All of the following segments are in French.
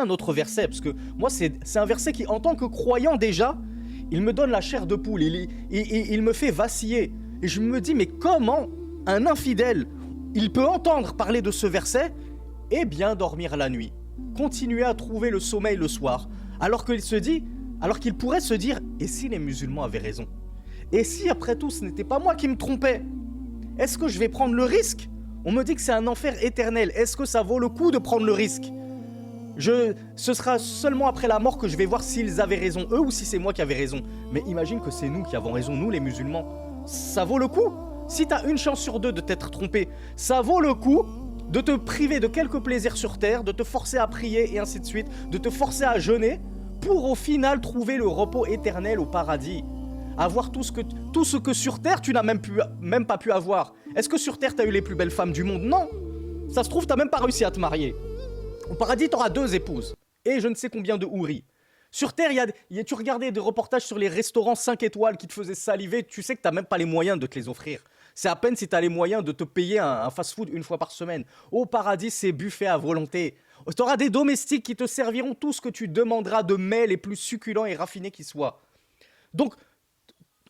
un autre verset, parce que moi, c'est un verset qui, en tant que croyant déjà, il me donne la chair de poule, il me fait vaciller. Et je me dis, mais comment un infidèle, il peut entendre parler de ce verset et bien dormir la nuit, continuer à trouver le sommeil le soir, alors qu'il pourrait se dire, et si les musulmans avaient raison? Et si après tout, ce n'était pas moi qui me trompais? Est-ce que je vais prendre le risque? On me dit que c'est un enfer éternel. Est-ce que ça vaut le coup de prendre le risque? Ce sera seulement après la mort que je vais voir s'ils avaient raison, eux, ou si c'est moi qui avais raison. Mais imagine que c'est nous qui avons raison, nous les musulmans. Ça vaut le coup? Si t'as une chance sur deux de t'être trompé, ça vaut le coup de te priver de quelques plaisirs sur terre, de te forcer à prier et ainsi de suite, de te forcer à jeûner, pour au final trouver le repos éternel au paradis. Avoir tout ce que sur terre tu n'as même pas pu avoir. Est-ce que sur terre t'as eu les plus belles femmes du monde? Non. Ça se trouve t'as même pas réussi à te marier. Au paradis t'auras 2 épouses et je ne sais combien de houris. Sur terre, tu regardais des reportages sur les restaurants 5 étoiles qui te faisaient saliver, tu sais que t'as même pas les moyens de te les offrir. C'est à peine si t'as les moyens de te payer un fast-food une fois par semaine. Au paradis, c'est buffet à volonté. T'auras des domestiques qui te serviront tout ce que tu demanderas de mets les plus succulents et raffinés qui soient. Donc,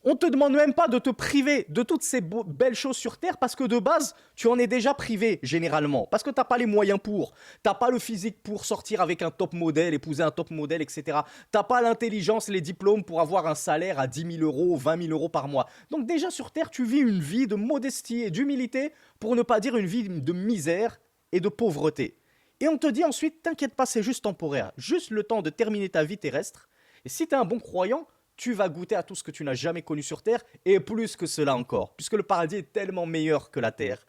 on te demande même pas de te priver de toutes ces belles choses sur Terre parce que de base, tu en es déjà privé généralement. Parce que t'as pas les moyens pour. T'as pas le physique pour sortir avec un top modèle, épouser un top modèle, etc. T'as pas l'intelligence, les diplômes pour avoir un salaire à 10 000 euros, 20 000 euros par mois. Donc déjà sur Terre, tu vis une vie de modestie et d'humilité pour ne pas dire une vie de misère et de pauvreté. Et on te dit ensuite, t'inquiète pas, c'est juste temporaire. Juste le temps de terminer ta vie terrestre. Et si t'es un bon croyant, tu vas goûter à tout ce que tu n'as jamais connu sur Terre, et plus que cela encore, puisque le paradis est tellement meilleur que la Terre.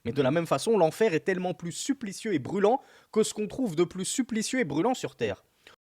Mais de la même façon, l'enfer est tellement plus supplicieux et brûlant que ce qu'on trouve de plus supplicieux et brûlant sur Terre.